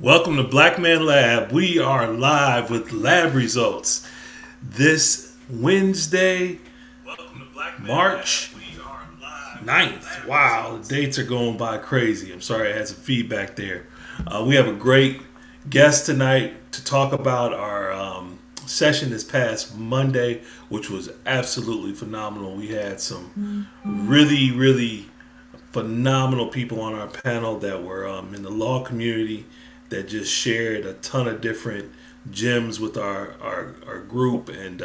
Welcome to Black Man Lab. We are live with lab results this Wednesday, March 9th. Wow, the dates are going by crazy. I'm sorry I had some feedback there. We have a great guest tonight to talk about our session this past Monday, which was absolutely phenomenal. We had some really phenomenal people on our panel that were in the law community that just shared a ton of different gems with our group, and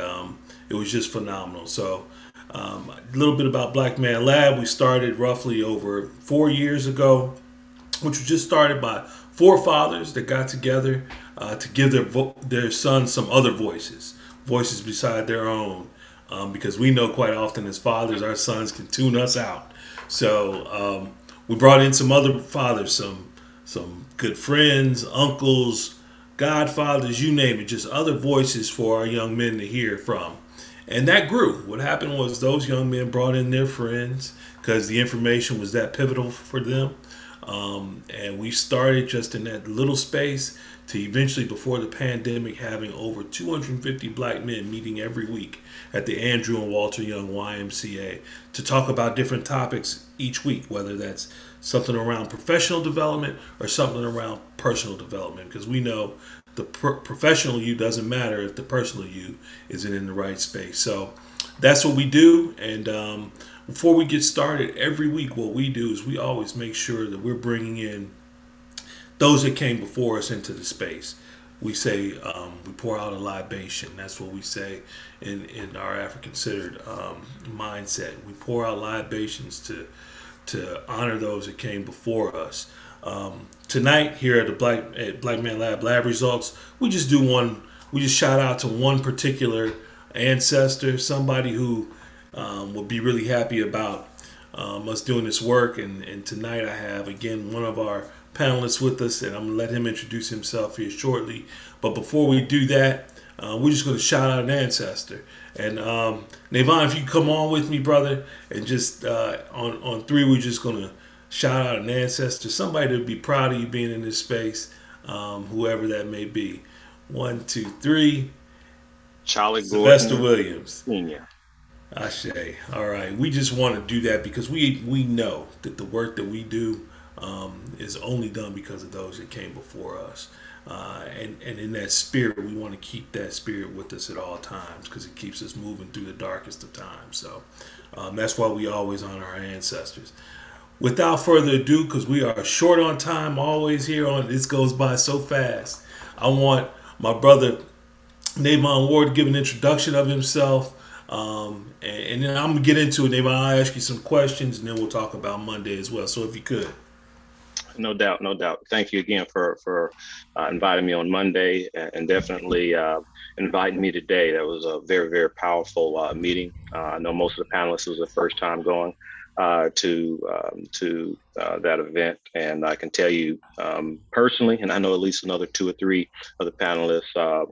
it was just phenomenal. So, a little bit about Black Man Lab. We started roughly over 4 years ago, which was just started by four fathers that got together to give their sons some other voices beside their own, because we know quite often as fathers, our sons can tune us out. So we brought in some other fathers, some good friends, uncles, godfathers, you name it, just other voices for our young men to hear from. And that grew. What happened was those young men brought in their friends because the information was that pivotal for them. And we started just in that little space to eventually, before the pandemic, having over 250 black men meeting every week at the Andrew and Walter Young YMCA to talk about different topics each week, whether that's something around professional development or something around personal development, because we know the professional you doesn't matter if the personal you isn't in the right space. So that's what we do. And before we get started, every week what we do is we always make sure that we're bringing in those that came before us into the space. We say we pour out a libation. That's what we say in our African-centered mindset. We pour out libations to honor those that came before us. Tonight here at the Black Man Lab results, we just do one. We just shout out to one particular ancestor, somebody who will be really happy about us doing this work. And tonight I have again one of our panelists with us, and I'm gonna let him introduce himself here shortly. But before we do that, we're just gonna shout out an ancestor. And Navon, if you come on with me, brother, and just on three, we're just gonna shout out an ancestor, somebody to be proud of you being in this space, whoever that may be. One, two, three. Charlie Sylvester Gordon Williams. Sr. Ashe. All right. We just want to do that because we know that the work that we do is only done because of those that came before us. And in that spirit, we want to keep that spirit with us at all times because it keeps us moving through the darkest of times. So that's why we always honor our ancestors. Without further ado, because we are short on time, always here on This Goes By So Fast, I want my brother Navon Ward to give an introduction of himself. And then I'm gonna get into it. Navon, I'll ask you some questions, and then we'll talk about Monday as well. So if you could. No doubt, no doubt. Thank you again for inviting me on Monday and definitely inviting me today. That was a very powerful meeting. I know most of the panelists was the first time going to that event, and I can tell you personally, and I know at least another two or three of the panelists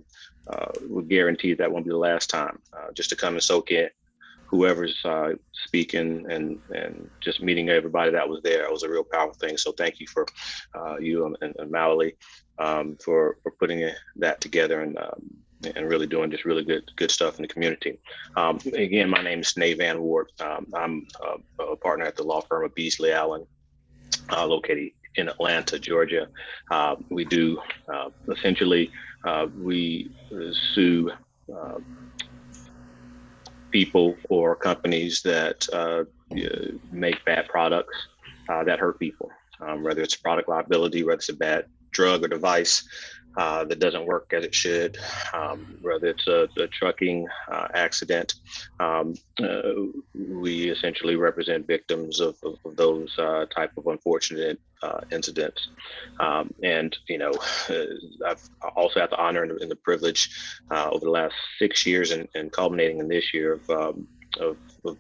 would guarantee that won't be the last time. Just to come and soak in whoever's speaking and just meeting everybody that was there. It was a real powerful thing. So thank you for you and Mallory for putting that together and really doing just really good stuff in the community. Again, my name is Snae Van Ward. I'm a partner at the law firm of Beasley Allen, located in Atlanta, Georgia. We do essentially we sue uh, people or companies that make bad products that hurt people, whether it's product liability, whether it's a bad drug or device that doesn't work as it should, whether it's a trucking accident. Um, uh, we essentially represent victims of those type of unfortunate incidents. And, you know, I've also had the honor and the privilege over the last 6 years and culminating in this year of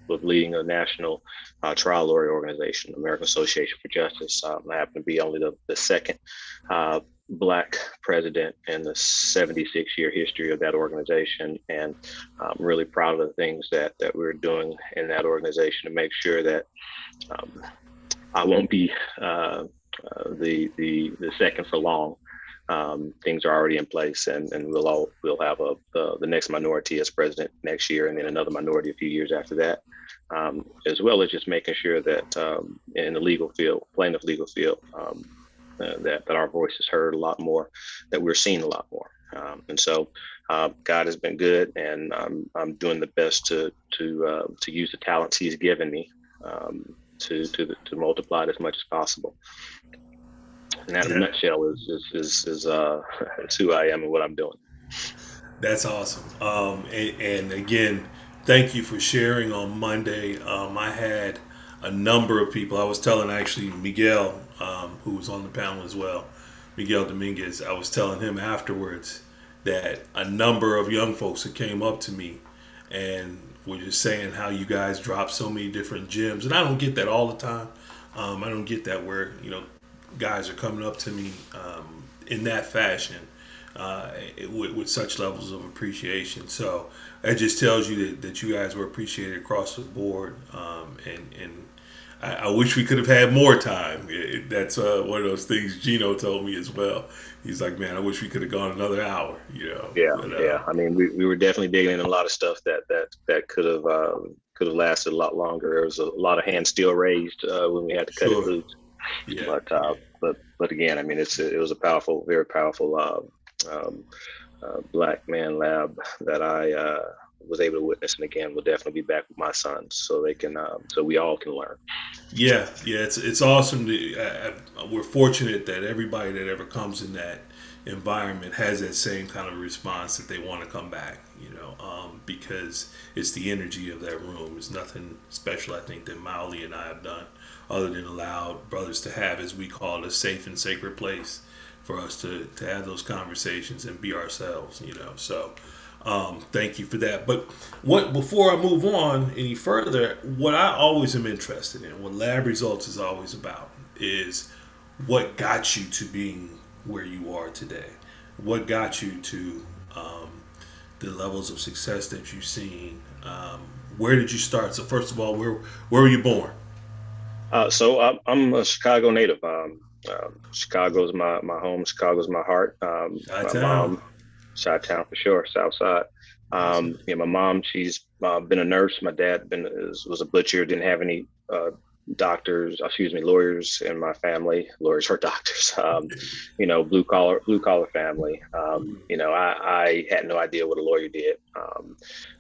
leading a national trial lawyer organization, American Association for Justice. I happen to be only the second Black president in the 76-year history of that organization, and I'm really proud of the things that we're doing in that organization to make sure that um, I won't be the second for long. things are already in place, and we'll have the next minority as president next year, and then another minority a few years after that, as well as just making sure that in the legal field, plaintiff legal field, that our voice is heard a lot more, that we're seen a lot more. And so God has been good, and I'm doing the best to use the talents He's given me to multiply it as much as possible. And that in a nutshell is who I am and what I'm doing. That's awesome. And again, thank you for sharing on Monday. I had a number of people. I was telling actually Miguel, who was on the panel as well, Miguel Dominguez. I was telling him afterwards that a number of young folks that came up to me and were just saying how you guys drop so many different gems, and I don't get that all the time. I don't get that where guys are coming up to me in that fashion with such levels of appreciation. So that just tells you that you guys were appreciated across the board. And I wish we could have had more time. That's one of those things Gino told me as well. He's like, man, I wish we could have gone another hour. Yeah, But yeah. I mean, we were definitely digging in a lot of stuff that could have lasted a lot longer. There was a lot of hands still raised when we had to cut it sure, loose. yeah, But yeah. but again, I mean, it was a powerful, very powerful um, Black man lab that I was able to witness. And again, we'll definitely be back with my sons so they can so we all can learn. Yeah. It's awesome. We're fortunate that everybody that ever comes in that environment has that same kind of response that they want to come back. Because it's the energy of that room. It's nothing special. I think that Mauli and I have done, other than allow brothers to have, as we call it, a safe and sacred place for us to have those conversations and be ourselves. So thank you for that. But what before I move on any further, what I always am interested in, what lab results is always about, is what got you to being where you are today. What got you to the levels of success that you've seen? Where did you start? So first of all, where were you born? So I'm a Chicago native. Chicago's my home. Chicago's my heart. My Chi-town. mom, Chi-town for sure, South Side. Yes, sir. Yeah, my mom, she's been a nurse. My dad was a butcher. Didn't have any doctors, excuse me, lawyers in my family. Lawyers are doctors. Blue collar family. I had no idea what a lawyer did.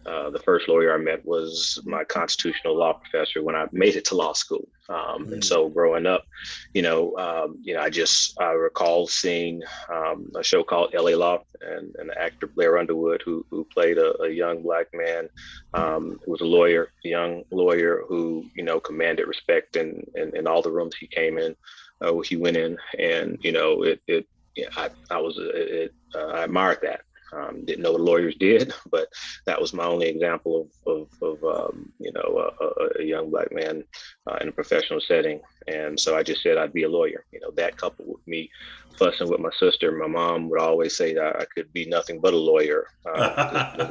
The first lawyer I met was my constitutional law professor when I made it to law school. And Mm. so growing up, I recall seeing a show called L.A. Law, and the actor Blair Underwood, who played a young Black man who was a young lawyer who commanded respect in all the rooms he came in, he went in, and yeah, I admired that. Didn't know what lawyers did, but that was my only example of a young Black man in a professional setting. And so I just said I'd be a lawyer. That coupled with me fussing with my sister, my mom would always say that I could be nothing but a lawyer because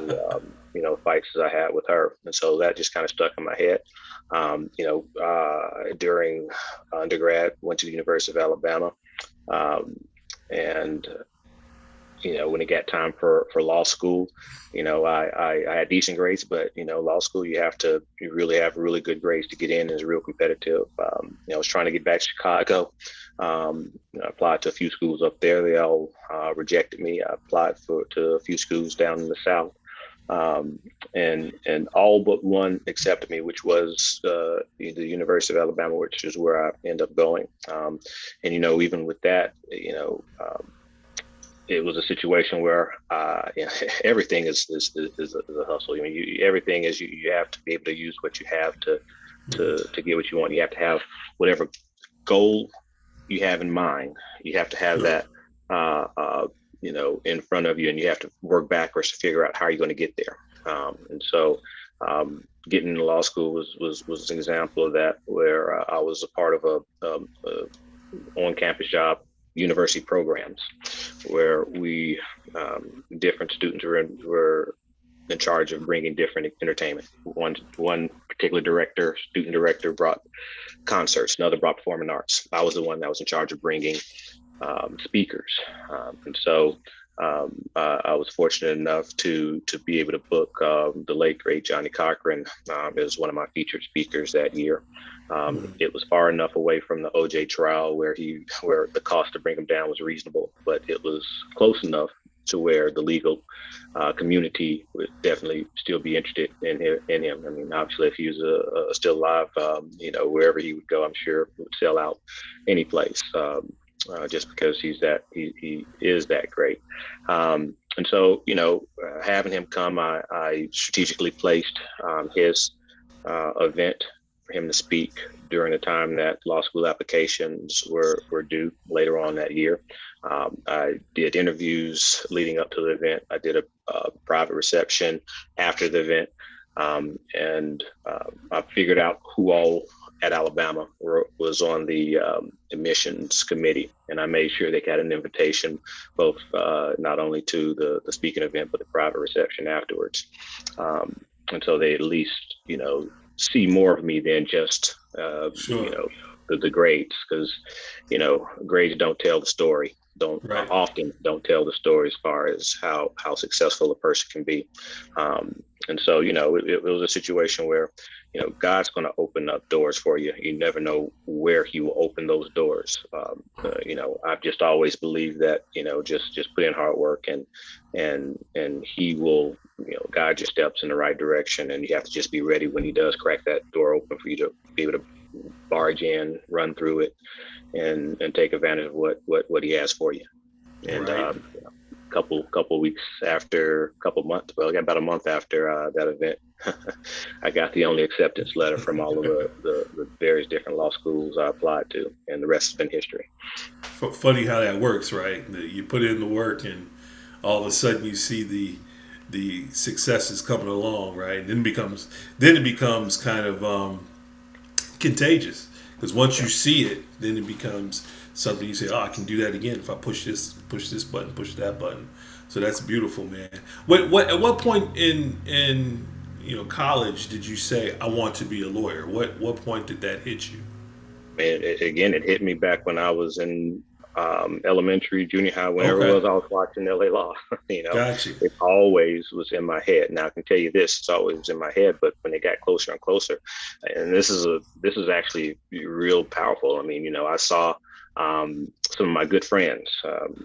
of fights that I had with her. And so that just kind of stuck in my head. During undergrad, went to the University of Alabama. Um, and when it got time for law school, I had decent grades, but law school, you really have really good grades to get in. It's real competitive. I was trying to get back to Chicago. I applied to a few schools up there. They all rejected me. I applied to a few schools down in the South. And all but one accepted me, which was the University of Alabama, which is where I end up going. And even with that, it was a situation where everything is a hustle. Everything is you have to be able to use what you have to get what you want. You have to have whatever goal you have in mind. You have to have Sure. that in front of you, and you have to work backwards to figure out how you're going to get there. And so getting into law school was an example of that, where I was a part of a on-campus job, university programs, where we different students were in charge of bringing different entertainment. One particular student director brought concerts, another brought performing arts. I was the one that was in charge of bringing speakers. And so I was fortunate enough to be able to book the late great Johnny Cochran as one of my featured speakers that year. It was far enough away from the OJ trial where the cost to bring him down was reasonable, but it was close enough to where the legal community would definitely still be interested in him. I mean, obviously, if he was still alive, wherever he would go, I'm sure it would sell out any place. Just because he is that great. And so, having him come, I strategically placed his event for him to speak during the time that law school applications were due later on that year. I did interviews leading up to the event. I did a private reception after the event. And I figured out who all at Alabama was on the admissions committee, and I made sure they got an invitation, both not only to the speaking event but the private reception afterwards. And so they at least see more of me than just Sure. the grades, because grades don't tell the story. Don't Right. often don't tell the story as far as how successful a person can be. And so it was a situation where God's going to open up doors for you. You never know where He will open those doors. I've just always believed that just put in hard work, and He will guide your steps in the right direction, and you have to just be ready when He does crack that door open for you to be able to barge in, run through it, and take advantage of what He has for you. And Right. couple weeks after, couple months, well, I got about a month after that event, I got the only acceptance letter from all of the various different law schools I applied to, and the rest has been history. Funny how that works, right? That you put in the work, and all of a sudden you see the successes coming along, right? And then it becomes kind of contagious, because once Yeah. you see it, then it becomes something you say, "Oh, I can do that again if I push this button, push that button." So that's beautiful, man. What at what point in college did you say I want to be a lawyer? What point did that hit you? And again, it hit me back when I was in elementary, junior high, whenever it Okay, was I was watching LA Law. you know, got you. it always was in my head. Now I can tell you this, it's always in my head, but when it got closer and closer, and this is actually real powerful. I mean, I saw some of my good friends,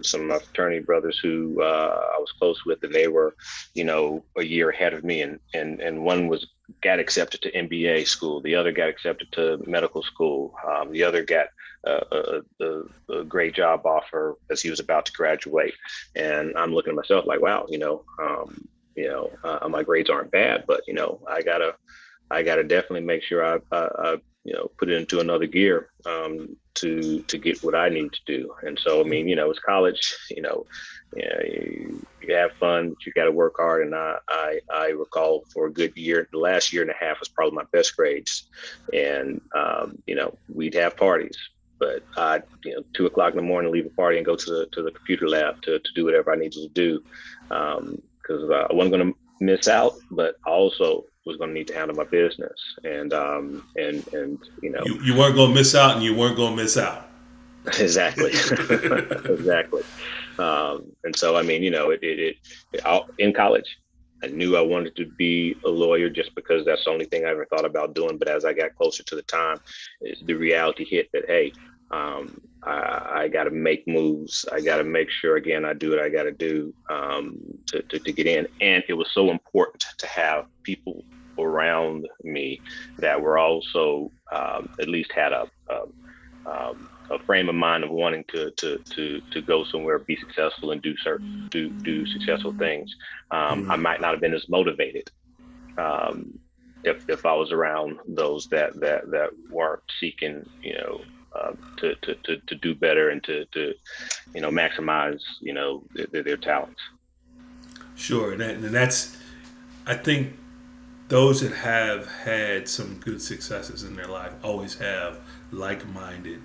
some of my fraternity brothers who I was close with, and they were, a year ahead of me, and one was got accepted to MBA school, the other got accepted to medical school, the other got a great job offer as he was about to graduate, and I'm looking at myself like, wow, my grades aren't bad, but I gotta definitely make sure I put it into another gear to get what I need to do. And so, I mean, it's college. You have fun, but you got to work hard. And I recall for a good year, the last year and a half was probably my best grades, and we'd have parties. But I, 2 o'clock in the morning, leave a party and go to the computer lab to do whatever I needed to do, because I wasn't going to miss out, but I also was going to need to handle my business, and You weren't gonna miss out, and you weren't gonna miss out. exactly, exactly. And so, I mean, in college, I knew I wanted to be a lawyer just because that's the only thing I ever thought about doing. But as I got closer to the time, the reality hit that, hey, I got to make moves. I got to make sure again I do what I got to do to get in. And it was so important to have people around me that were also at least had a frame of mind of wanting to go somewhere, be successful, and do successful things. I Mm. might not have been as motivated um, if I was around those that weren't seeking, to do better and to maximize, their talents. Sure, and that's I think those that have had some good successes in their life always have like-minded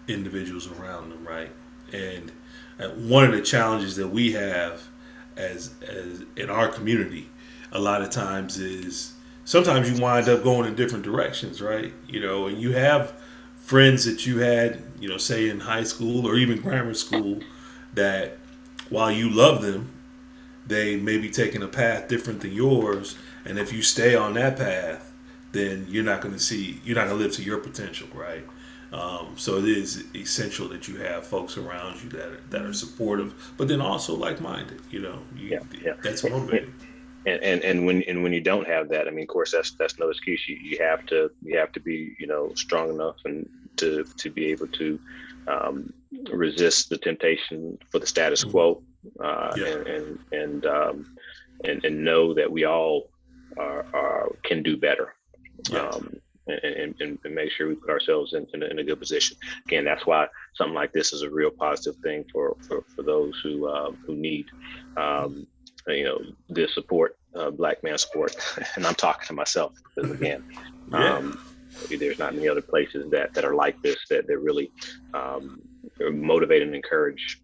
individuals around them, right? And one of the challenges that we have as in our community, a lot of times is sometimes you wind up going in different directions, right? And you have friends that you had, say in high school or even grammar school, that while you love them, they may be taking a path different than yours, and if you stay on that path, then you're not going to live to your potential, right? So it is essential that you have folks around you that are supportive, but then also like minded. Yeah, yeah. That's motivating. And when you don't have that, I mean, of course, that's no excuse. You have to be, strong enough and to be able to um, resist the temptation for the status Mhm. quo, Yeah, and know that we all can do better. yeah, Um, and make sure we put ourselves in a good position. Again, that's why something like this is a real positive thing for those who need um, this support, Black man support. And I'm talking to myself because again, yeah, um, there's not many other places that are like this that really um, motivate and encourage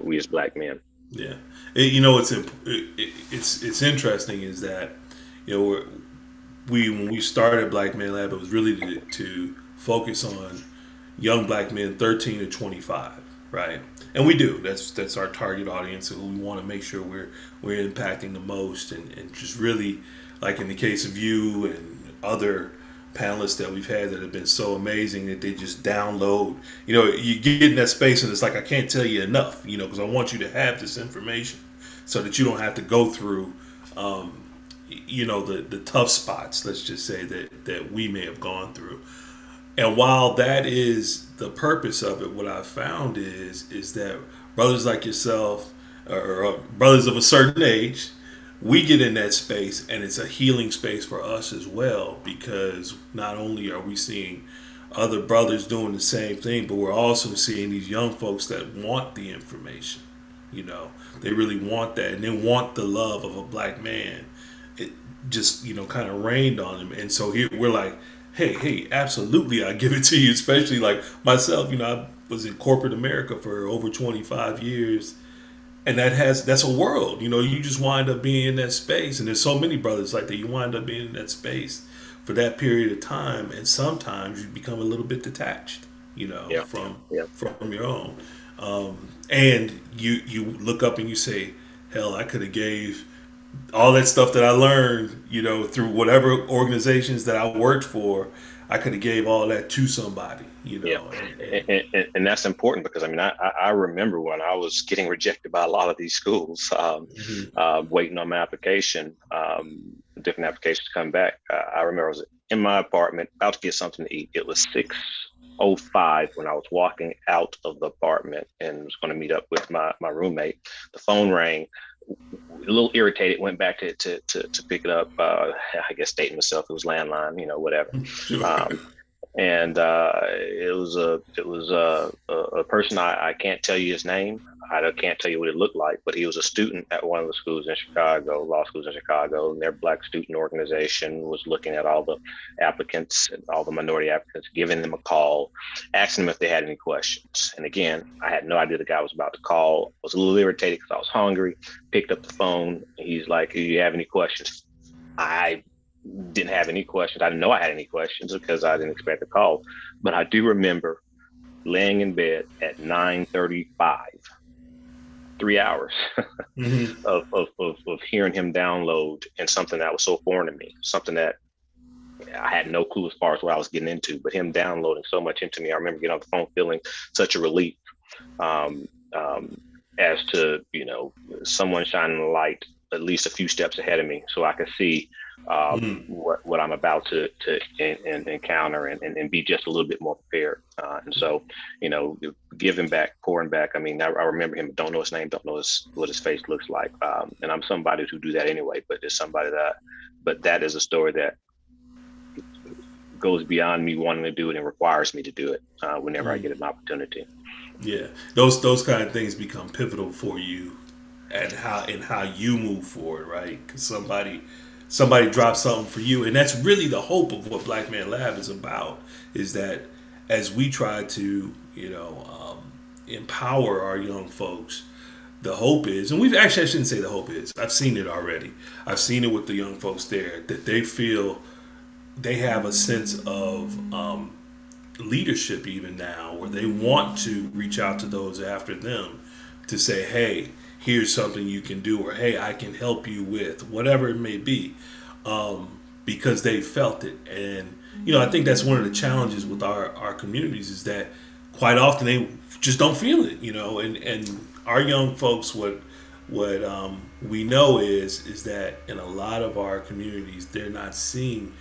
we as Black men. yeah. It's interesting is that you know we when we started Black Man Lab, it was really to focus on young black men 13 to 25, right? And we do. That's our target audience, who we want to make sure we're impacting the most, and just really, like in the case of you and other panelists that we've had that have been so amazing, that they just download. You get in that space and it's like, I can't tell you enough, because I want you to have this information so that you don't have to go through um, the tough spots, let's just say, that we may have gone through. And while that is the purpose of it, what I've found is that brothers like yourself, or brothers of a certain age, we get in that space, and it's a healing space for us as well, because not only are we seeing other brothers doing the same thing, but we're also seeing these young folks that want the information. They really want that, and they want the love of a black man. It just kind of rained on them, and so here we're like, hey, absolutely, I give it to you. Especially like myself, I was in corporate America for over 25 years, and that's a world. You just wind up being in that space, and there's so many brothers like that. You wind up being in that space for that period of time, and sometimes you become a little bit detached, Yeah, yeah, from your own, and you look up and you say, hell, I could have gave all that stuff that I learned, through whatever organizations that I worked for. I could have gave all that to somebody, yeah. and And that's important because I mean I remember when I was getting rejected by a lot of these schools, mhm. waiting on my application, different applications come back. I remember I was in my apartment about to get something to eat. It was 6:05 when I was walking out of the apartment and was going to meet up with my roommate. The phone rang. A little irritated, went back to pick it up. I guess stating myself, it was landline, whatever. Sure. Um, and it was a person I can't tell you his name. I can't tell you what it looked like, but he was a student at one of the schools in Chicago, law schools in Chicago, and their Black student organization was looking at all the applicants and all the minority applicants, giving them a call, asking them if they had any questions. And again, I had no idea the guy was about to call. I was a little irritated because I was hungry. Picked up the phone. He's like, "Do you have any questions?" I didn't have any questions. I didn't know I had any questions because I didn't expect the call. But I do remember laying in bed at 9:35, 3 hours Hmm. of hearing him download and something that was so foreign to me, something that I had no clue as far as what I was getting into, but him downloading so much into me. I remember getting on the phone feeling such a relief, um, um, as to, someone shining a light at least a few steps ahead of me so I could see Hmm. what I'm about to encounter and be just a little bit more prepared. And so, giving back, pouring back. I mean, I remember him, don't know his name, don't know what his face looks like. And I'm somebody who do that anyway, but there's somebody but that is a story that goes beyond me wanting to do it and requires me to do it whenever I get an opportunity. Yeah, those kind of things become pivotal for you, and how you move forward, right? Because somebody drops something for you, and that's really the hope of what Black Man Lab is about. Is that as we try to empower our young folks, the hope is, and I shouldn't say the hope is. I've seen it already. I've seen it with the young folks there, that they feel they have a sense of leadership even now, where they want to reach out to those after them to say, hey, here's something you can do, or hey, I can help you with whatever it may be, because they felt it. And I think that's one of the challenges with our communities is that quite often they just don't feel it. And our young folks, what we know is that in a lot of our communities, they're not seeing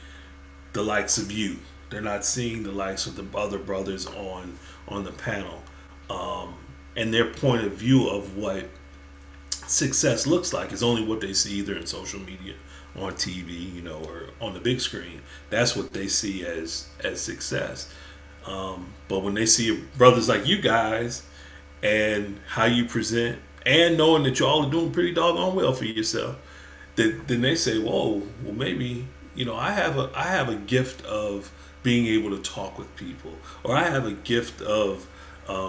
the likes of you. They're not seeing the likes of the other brothers on the panel, um, and their point of view of what success looks like is only what they see either in social media, on TV, or on the big screen. That's what they see as success. But when they see brothers like you guys and how you present, and knowing that y'all are doing pretty doggone well for yourself, then they say, "Whoa, well maybe I have a gift of being able to talk with people, or I have a gift of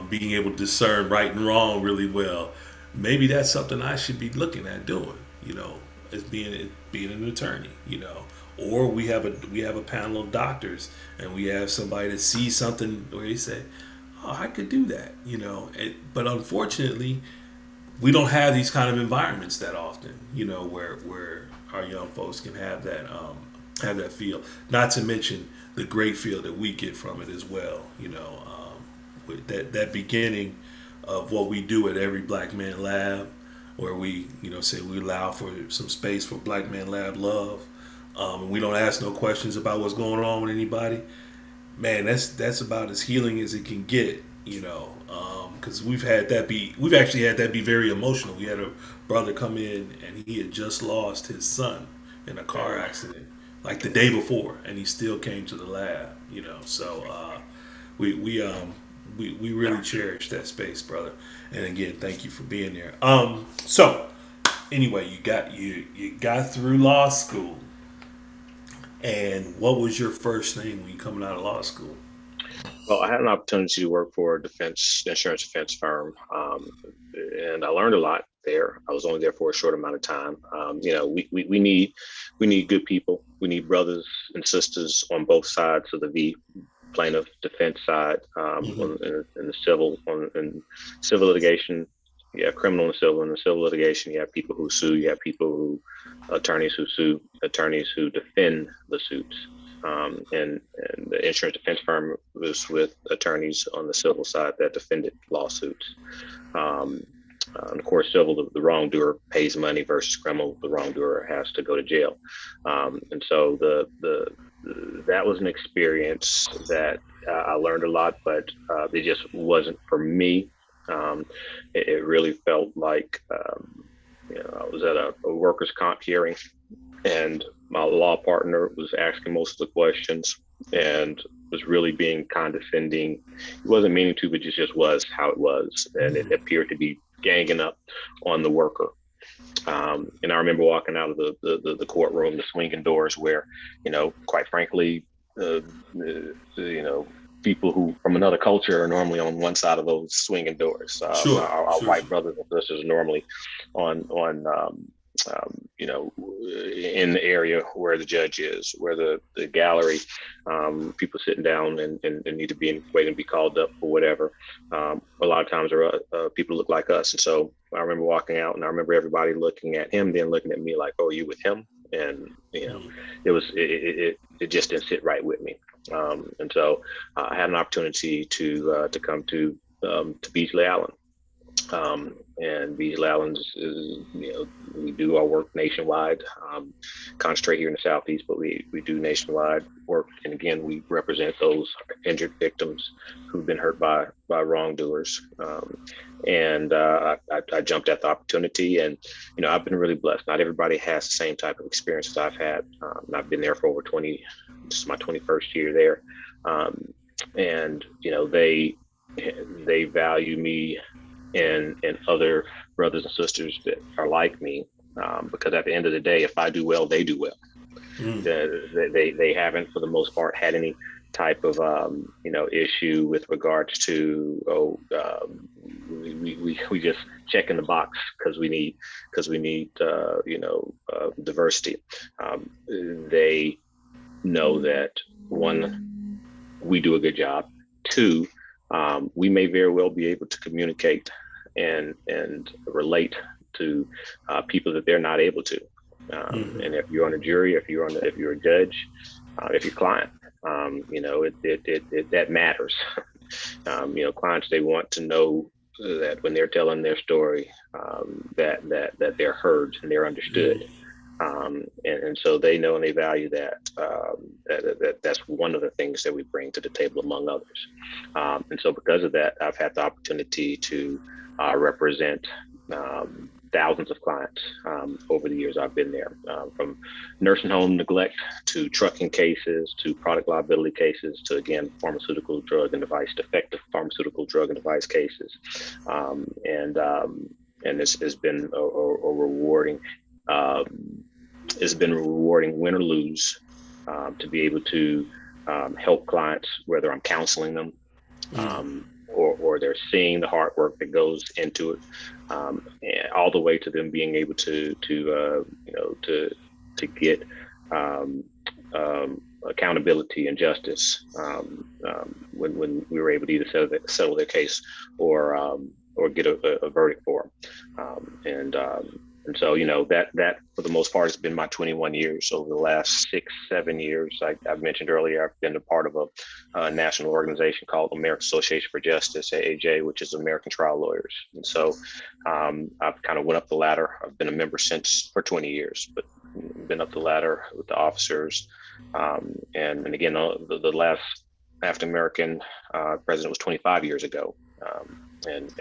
being able to discern right and wrong really well. Maybe that's something I should be looking at doing. As being an attorney. Or we have a panel of doctors, and we have somebody that sees something where they say, "Oh, I could do that." But unfortunately, we don't have these kind of environments that often, where our young folks can have that feel. Not to mention the great feel that we get from it as well. With that beginning of what we do at every Black Man Lab, where we say we allow for some space for Black Man Lab love, and we don't ask no questions about what's going on with anybody. Man, that's about as healing as it can get, because we've actually had that be very emotional. We had a brother come in and he had just lost his son in a car accident like the day before, and he still came to the lab. So we really cherish that space, brother. And again, thank you for being there. So anyway, you got through law school, and what was your first thing when you coming out of law school? Well, I had an opportunity to work for a insurance defense firm, and I learned a lot there. I was only there for a short amount of time. We need good people. We need brothers and sisters on both sides of the V, plaintiff defense side, Hmm. in the civil litigation. You have criminal and civil. In the civil litigation, you have people who sue. You have attorneys who sue, attorneys who defend the suits. And the insurance defense firm was with attorneys on the civil side that defended lawsuits. Um, and of course, civil, the wrongdoer pays money versus criminal, the wrongdoer has to go to jail. And so that was an experience that I learned a lot, but it just wasn't for me. Um, it really felt like I was at a workers' comp hearing, and my law partner was asking most of the questions and was really being condescending. He wasn't meaning to, but just was how it was, and it appeared to be ganging up on the worker. And I remember walking out of the courtroom, the swinging doors, where, quite frankly, people who from another culture are normally on one side of those swinging doors. Sure, Our sure, white sure. brothers and sisters are normally on in the area where the judge is, where the gallery, people sitting down and need to be waiting to be called up for whatever. A lot of times are people look like us. And so I remember walking out, and I remember everybody looking at him, then looking at me like, "Oh, are you with him?" And it just didn't sit right with me. And so I had an opportunity to come to Beasley Allen. And Beasley Allen we do our work nationwide, concentrate here in the Southeast, but we do nationwide work. And again, we represent those injured victims who've been hurt by wrongdoers. And I jumped at the opportunity, and I've been really blessed. Not everybody has the same type of experiences I've had. And I've been there for over 20. This is my 21st year there, and they value me and other brothers and sisters that are like me, because at the end of the day, if I do well, they do well. Mm. They haven't, for the most part, had any type of issue with regards to, we just check in the box because we need diversity. They know that, one, we do a good job. two, we may very well be able to communicate and relate to people that they're not able to. And if you're on a jury, if you're a judge, if you're a client, that matters. Clients, they want to know that when they're telling their story, that they're heard and they're understood. And so they know and they value that, that's one of the things that we bring to the table among others. And so because of that, I've had the opportunity to represent thousands of clients over the years I've been there, from nursing home neglect to trucking cases to product liability cases to, again, pharmaceutical drug and device, defective pharmaceutical drug and device cases. And this has been a rewarding, it's been rewarding, win or lose, to be able to help clients, whether I'm counseling them, or they're seeing the hard work that goes into it, and all the way to them being able to get accountability and justice, when we were able to either settle their case or get a verdict for them. And so, that for the most part has been my 21 years. Over the last 6-7 years, I've mentioned earlier, I've been a part of a national organization called American Association for Justice, AAJ, which is American Trial Lawyers. And so I've kind of went up the ladder. I've been a member for 20 years, but been up the ladder with the officers. And again, the last African American president was 25 years ago. And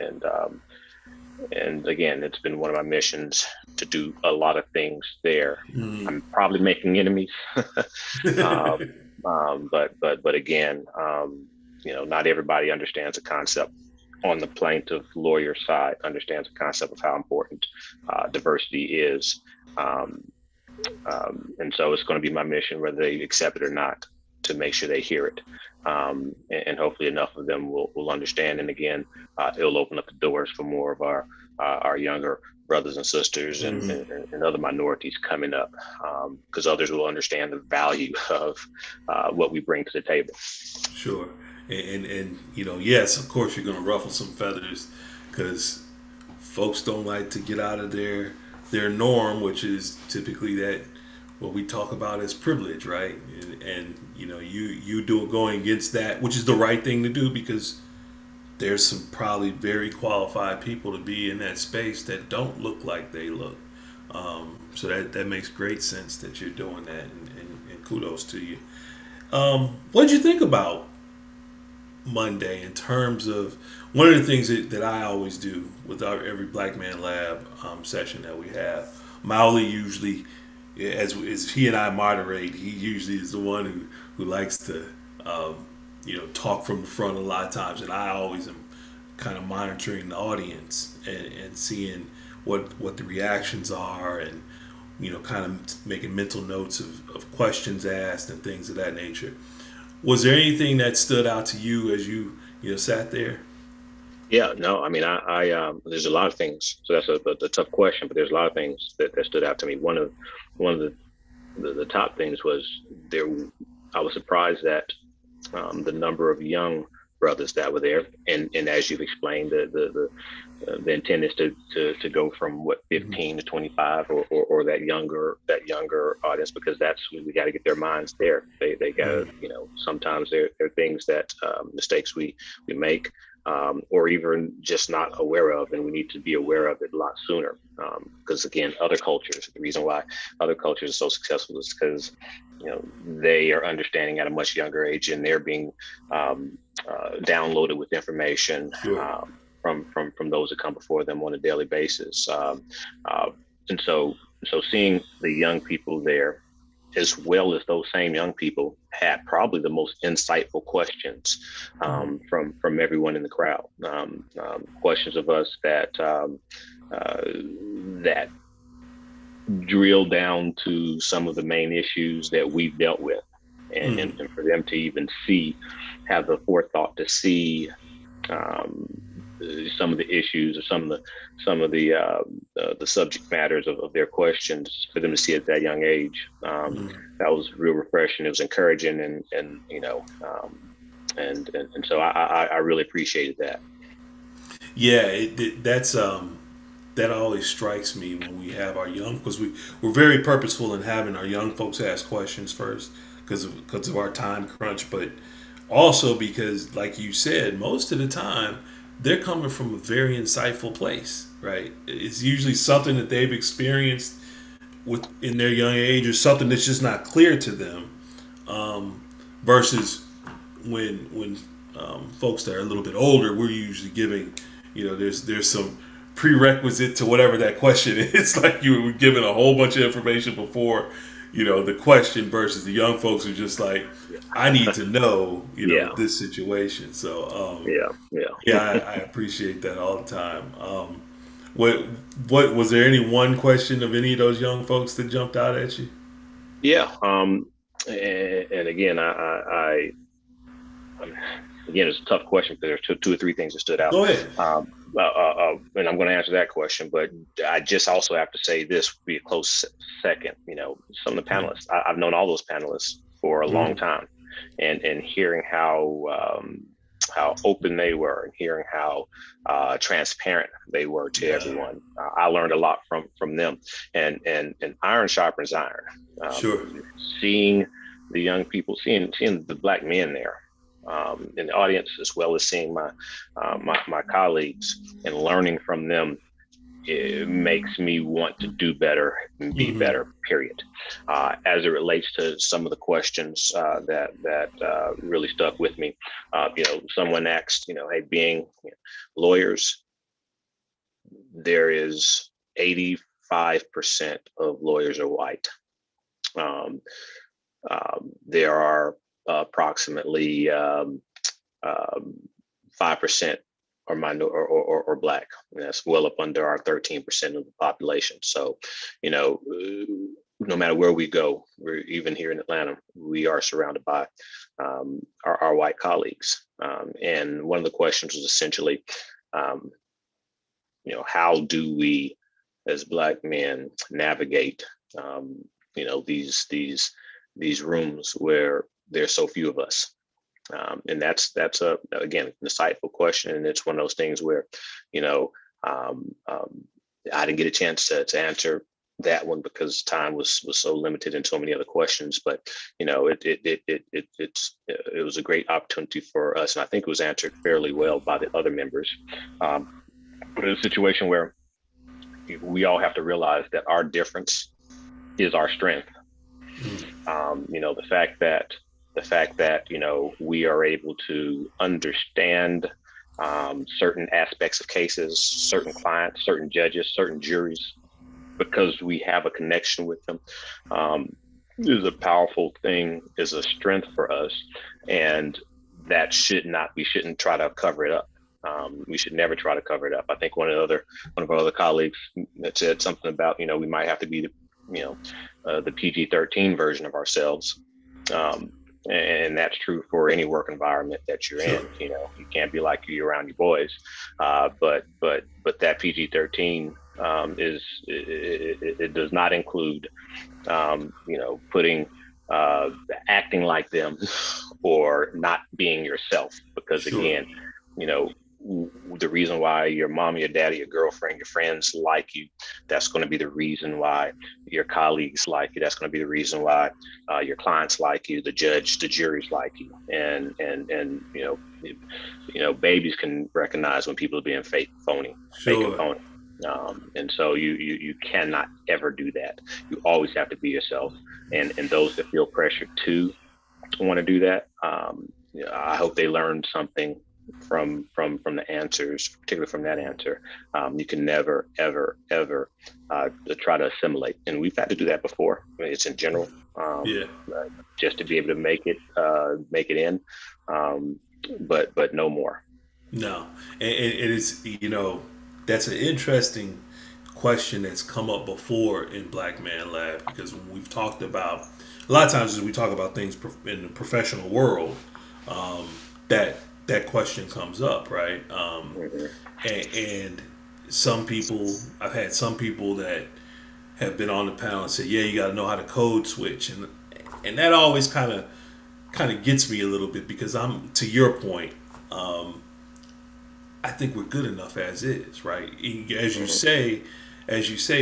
again, it's been one of my missions to do a lot of things there. I'm probably making enemies, but again, not everybody understands the concept on the plaintiff lawyer side, understands the concept of how important diversity is. And so it's going to be my mission, whether they accept it or not, to make sure they hear it. And hopefully enough of them will understand. And again, it'll open up the doors for more of our younger brothers and sisters and other minorities coming up, because others will understand the value of what we bring to the table. Sure. And yes, of course you're going to ruffle some feathers because folks don't like to get out of their norm, which is typically that what we talk about as privilege, right? And you do going against that, which is the right thing to do, because there's some probably very qualified people to be in that space that don't look like they look. So that makes great sense that you're doing that, and kudos to you. What did you think about Monday in terms of one of the things that I always do with every Black Man Lab session that we have? Mauli usually, as he and I moderate, he usually is the one who likes to talk from the front a lot of times, and I always am kind of monitoring the audience and seeing what the reactions are, and kind of making mental notes of questions asked and things of that nature. Was there anything that stood out to you as you sat there? Yeah, no, I mean, I there's a lot of things. So that's a tough question, but there's a lot of things that stood out to me. One of the top things was there. I was surprised that the number of young brothers that were there, and as you've explained, the intent is to go from 15 to 25 or that younger audience, because that's we got to get their minds there. They got to, sometimes there are things that mistakes we make, or even just not aware of, and we need to be aware of it a lot sooner. Because again, other cultures, the reason why other cultures are so successful is because they are understanding at a much younger age, and they're being downloaded with information from those that come before them on a daily basis. And so seeing the young people there, as well as those same young people, had probably the most insightful questions from everyone in the crowd. Questions of us that drill down to some of the main issues that we've dealt with, and for them to even have the forethought to see some of the issues or some of the subject matters of their questions, for them to see at that young age. That was real refreshing. It was encouraging, and And so I really appreciated that. Yeah, that always strikes me when we have our young, because we're very purposeful in having our young folks ask questions first because of our time crunch, but also because, like you said, most of the time they're coming from a very insightful place, right? It's usually something that they've experienced with in their young age, or something that's just not clear to them, versus when folks that are a little bit older, we're usually giving, there's some prerequisite to whatever that question is. Like you were given a whole bunch of information before, the question, versus the young folks who just like, I need to know, Yeah, this situation. So, yeah, yeah, yeah, I appreciate that all the time. What what was there any one question of any of those young folks that jumped out at you? yeah. And again, I again, it's a tough question because there's two or three things that stood out. Go ahead. And I'm going to answer that question, but I just also have to say this would be a close second. Some of the panelists, I've known all those panelists for a long Mm-hmm. time, and hearing how open they were, and hearing how transparent they were to Yeah, everyone. I learned a lot from them, and iron sharpens iron. Um, sure. Seeing the young people, seeing the black men there in the audience, as well as seeing my colleagues and learning from them, it makes me want to do better and be Mm-hmm. better. Period. As it relates to some of the questions that really stuck with me, someone asked, hey, being lawyers, there is 85% of lawyers are white. Um, there are approximately 5% are minor or black. And that's well up under our 13% of the population. So, no matter where we go, we're even here in Atlanta, we are surrounded by our white colleagues. And one of the questions was essentially, um, how do we as black men navigate, these rooms where there's so few of us? And that's a again an insightful question, and it's one of those things where, you know, I didn't get a chance to answer that one because time was so limited and so many other questions. But it was a great opportunity for us, and I think it was answered fairly well by the other members. Um, but it's a situation where we all have to realize that our difference is our strength. The fact that we are able to understand certain aspects of cases, certain clients, certain judges, certain juries, because we have a connection with them, um, is a powerful thing, is a strength for us, and that should not we shouldn't try to cover it up. We should never try to cover it up. I think one of our other colleagues that said something about we might have to be the PG-13 version of ourselves. Um, and that's true for any work environment that you're Sure. in. You can't be like you around your boys, but that PG-13 it does not include putting uh, acting like them or not being yourself. Because Sure. again, you know, the reason why your mom, your daddy, your girlfriend, your friends like you, that's going to be the reason why your colleagues like you. That's going to be the reason why your clients like you, the judge, the juries like you, and babies can recognize when people are being fake and Sure. phony. And so you cannot ever do that. You always have to be yourself, and those that feel pressured to want to do that, I hope they learned something from the answers, particularly from that answer. You can never ever ever try to assimilate, and we've had to do that before. I mean, it's in general, Yeah. just to be able to make it in, um, but no more. No. And it is, that's an interesting question that's come up before in Black Man Lab, because when we've talked about, a lot of times as we talk about things in the professional world, um, that that question comes up, right? Mhm. And some people, I've had some people that have been on the panel and said, yeah, you got to know how to code switch. And that always kind of kind of gets me a little bit because I'm to your point. Um, I think we're good enough as is, right? As you Mhm. say,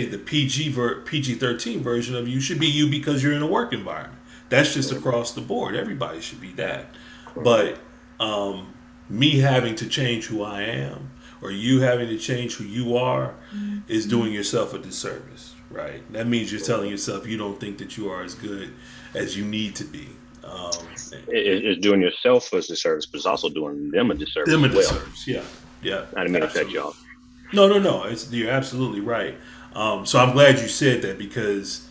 the PG-13 version of you should be you because you're in a work environment. That's just Mhm. across the board. Everybody should be that. Mhm. But um, me having to change who I am, or you having to change who you are, is doing yourself a disservice, right? That means you're telling Mhm. yourself you don't think that you are as good as you need to be. Um, It's doing yourself a disservice, but it's also doing them a disservice them a as well. disservice, yeah, yeah, I didn't mean to cut you absolutely. off. No, no, no. You're absolutely right. So I'm glad you said that because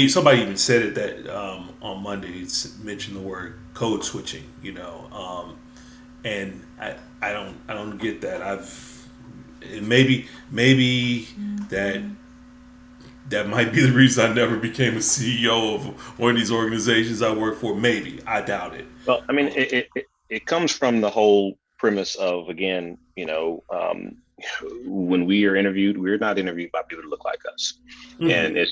somebody even said it that on Monday. Mentioned the word code switching. And I don't get that. Maybe that that might be the reason I never became a CEO of one of these organizations I work for. Maybe I doubt it. Well, I mean, Um, it comes from the whole premise of, again, when we are interviewed, we're not interviewed by people that look like us, and mhm,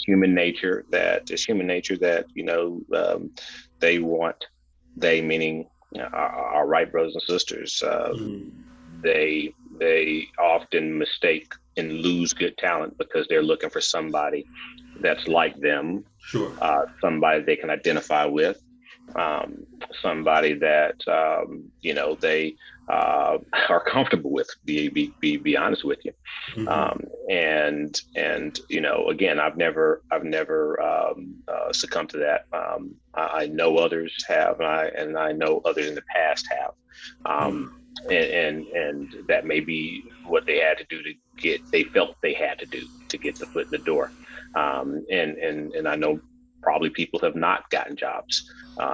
they want, they meaning our white brothers and sisters, mhm, they often mistake and lose good talent because they're looking for somebody that's like them, sure. somebody they can identify with, um, somebody that they are comfortable with. Be honest with you, Hmm. and again, I've never succumbed to that. I know others have, and I know others in the past have. Um, and that may be what they had to do to get. They felt they had to do to get the foot in the door. And I know probably people have not gotten jobs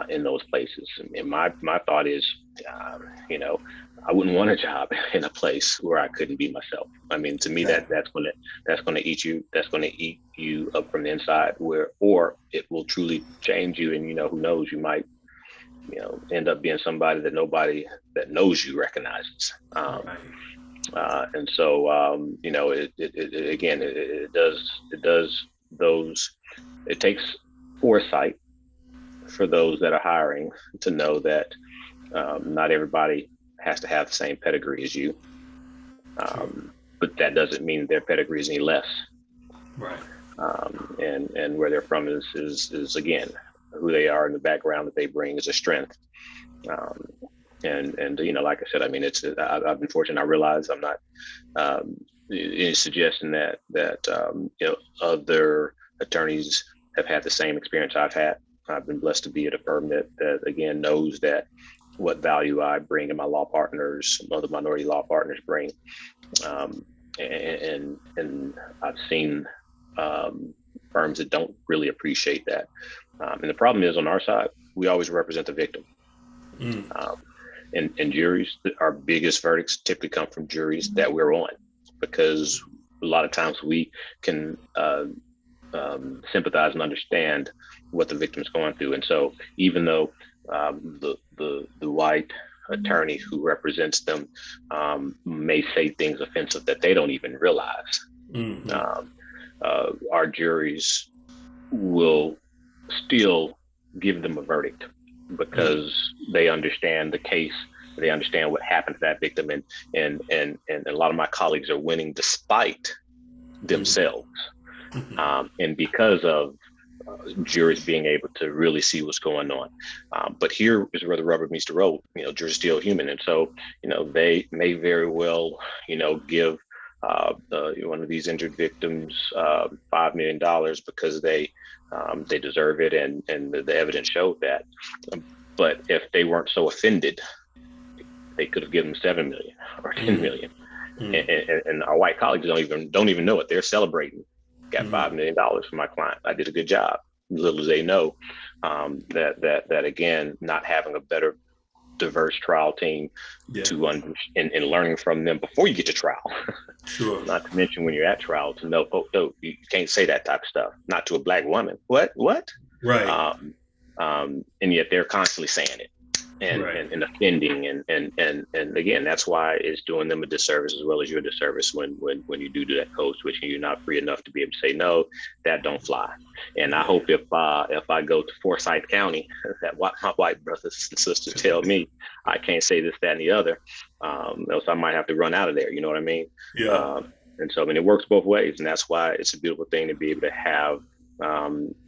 in those places. And my thought is, um, you know, I wouldn't want a job in a place where I couldn't be myself. I mean, to me, Exactly. that's gonna eat you. That's gonna eat you up from the inside. Or it will truly change you. And who knows? You might end up being somebody that nobody that knows you recognizes. Right. And so again, it does those. It takes foresight for those that are hiring to know that not everybody has to have the same pedigree as you, Sure. but that doesn't mean their pedigree is any less. Right. And where they're from is again who they are, and the background that they bring is a strength. Um, and like I said, I mean, I've been fortunate. I realize I'm not um, any suggestion that other attorneys have had the same experience I've had. I've been blessed to be at a firm that again knows that what value I bring and my law partners, other minority law partners bring, um, and I've seen um, firms that don't really appreciate that. And the problem is on our side, we always represent the victim. Mm. Um, and juries, our biggest verdicts typically come from juries that we're on, because a lot of times we can sympathize and understand what the victim's going through. And so even though the white attorney who represents them may say things offensive that they don't even realize, Hmm. um, our juries will still give them a verdict Mm. because they understand the case. They understand what happened to that victim, and a lot of my colleagues are winning despite Hmm. themselves, and because of juries being able to really see what's going on. But here is where the rubber meets the road. Juries are still human, and so they may very well give one of these injured victims $5 million because they deserve it, and the evidence showed that. But if they weren't so offended, they could have given them 7 million or 10 million. Mm. And our white colleagues don't even know it. They're celebrating. Got Mm. $5 million from my client. I did a good job. Little as they know that again, not having a better diverse trial team Yeah. to and learning from them before you get to trial. Sure. Not to mention when you're at trial to know, oh no, you can't say that type of stuff. Not to a black woman. What? Right. Um, and yet they're constantly saying it. Right. and offending and again, that's why it's doing them a disservice as well as your disservice when you do that code switch and you're not free enough to be able to say no, that don't fly. And I Yeah. hope if I go to Forsyth County, that what my white brothers and sisters tell me I can't say this, that, and the other, else I might have to run out of there. You know what I mean? Yeah. um, and so I mean it works both ways, and that's why it's a beautiful thing to be able to have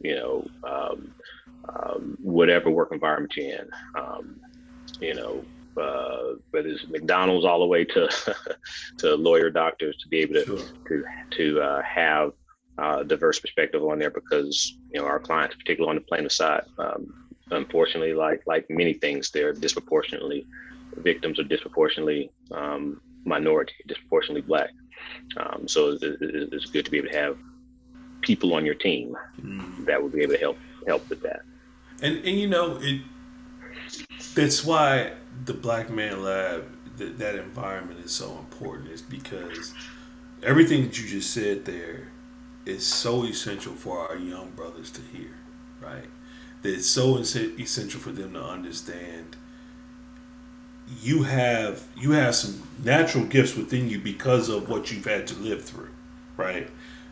you know whatever work environment you're in. You know, whether it's McDonald's all the way to to lawyer doctors, to be able Sure. have a diverse perspective on there, because you know our clients, particularly on the plaintiff side, unfortunately, like many things, they're disproportionately victims are disproportionately minority, disproportionately black. So it's good to be able to have people on your team Mm. that will be able to help with that. And you know it. That's why the Black Man Lab, that environment is so important. Is because everything that you just said there is so essential for our young brothers to hear, right? That it's so essential for them to understand. You have some natural gifts within you because of what you've had to live through, right?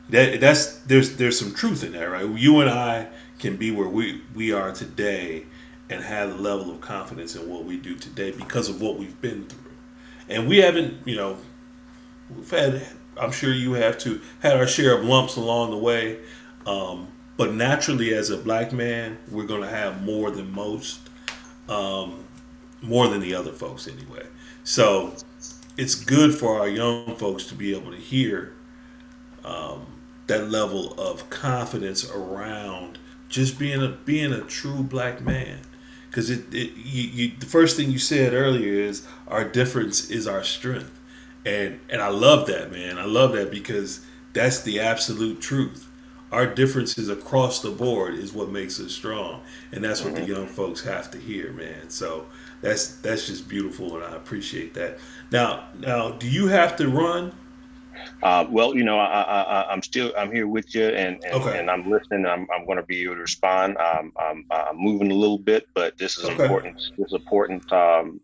That's there's some truth in that, right? You and I can be where we are today and have the level of confidence in what we do today because of what we've been through. And we haven't, we've had, I'm sure you have too, had our share of lumps along the way. But naturally, as a black man, we're going to have more than most, um, more than the other folks anyway. So it's good for our young folks to be able to hear that level of confidence around just being a true black man. Because the first thing you said earlier is our difference is our strength, and I love that, man. I love that because that's the absolute truth. Our differences across the board is what makes us strong, and that's what the Mm-hmm. young folks have to hear, man. So that's just beautiful, and I appreciate that. Now, do you have to run? Well, you know, I'm here with you, Okay, and I'm listening. I'm going to be able to respond. I'm moving a little bit, but this is okay, important. This is important. Um,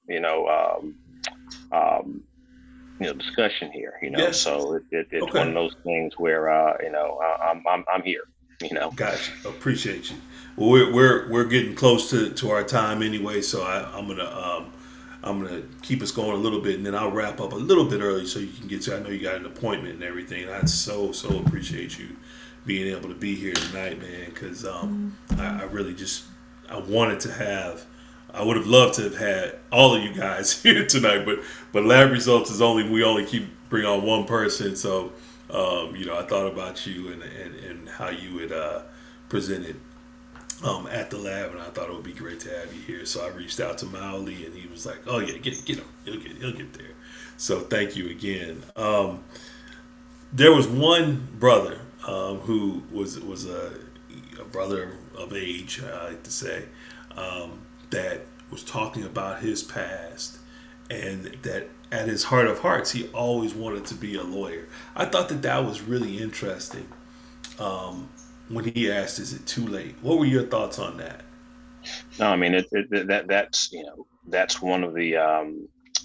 discussion here. You know, yes, so it's one okay. of those things where I'm here. You know. Gotcha. Appreciate you. Well, we're getting close to our time anyway, so I'm gonna keep us going a little bit, and then I'll wrap up a little bit early so you can get to. I know you got an appointment and everything. And I so appreciate you being able to be here tonight, man. Because I really just I wanted to have. I would have loved to have had all of you guys here tonight, but lab results is only we only keep bring on one person, so I thought about you and how you would present it at the lab, and I thought it would be great to have you here. So I reached out to Mauli, and he was like, "Oh yeah, get him. He'll get there." So thank you again. There was one brother who was a brother of age, I like to say, that was talking about his past, and that at his heart of hearts, he always wanted to be a lawyer. I thought that was really interesting when he asked, "Is it too late?" What were your thoughts on that? No, I mean that's that's one of the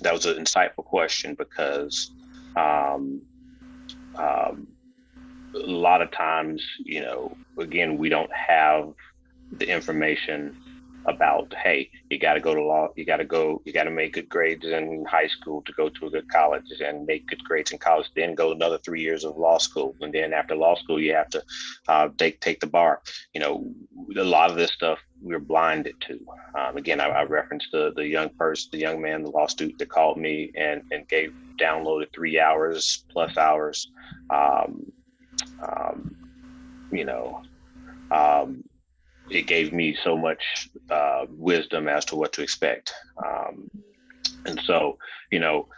that was an insightful question because um, um, a lot of times, again, we don't have the information about, hey, you got to go to law, you got to make good grades in high school to go to a good college, and make good grades in college, then go another 3 years of law school, and then after law school you have to take the bar. You know, a lot of this stuff we're blinded to. Again, I referenced the young person, the young man, the law student that called me and gave downloaded 3 hours plus hours. Um, um, you know, um, it gave me so much wisdom as to what to expect. And so, you know,